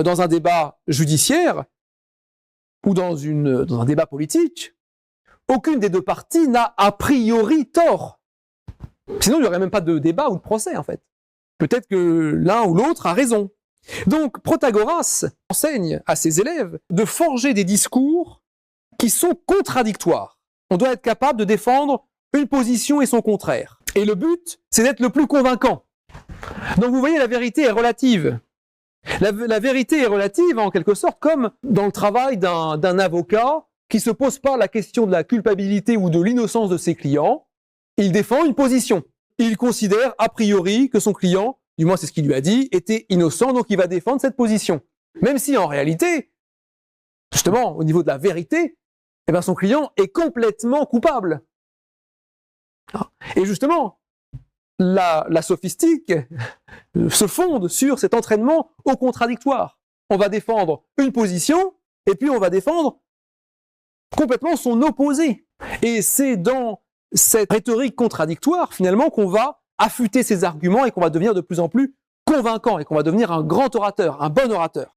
dans un débat judiciaire ou dans un débat politique, aucune des deux parties n'a a priori tort. Sinon, il n'y aurait même pas de débat ou de procès, en fait. Peut-être que l'un ou l'autre a raison. Donc, Protagoras enseigne à ses élèves de forger des discours qui sont contradictoires. On doit être capable de défendre une position et son contraire. Et le but, c'est d'être le plus convaincant. Donc, vous voyez, la vérité est relative. La vérité est relative, en quelque sorte, comme dans le travail d'un avocat qui ne se pose pas la question de la culpabilité ou de l'innocence de ses clients. Il défend une position. Il considère a priori que son client, du moins c'est ce qu'il lui a dit, était innocent, donc il va défendre cette position. Même si en réalité, justement, au niveau de la vérité, eh ben son client est complètement coupable. Et justement, la sophistique se fonde sur cet entraînement au contradictoire. On va défendre une position, et puis on va défendre complètement son opposé. Et c'est dans cette rhétorique contradictoire, finalement, qu'on va affûter ses arguments et qu'on va devenir de plus en plus convaincant et qu'on va devenir un grand orateur, un bon orateur.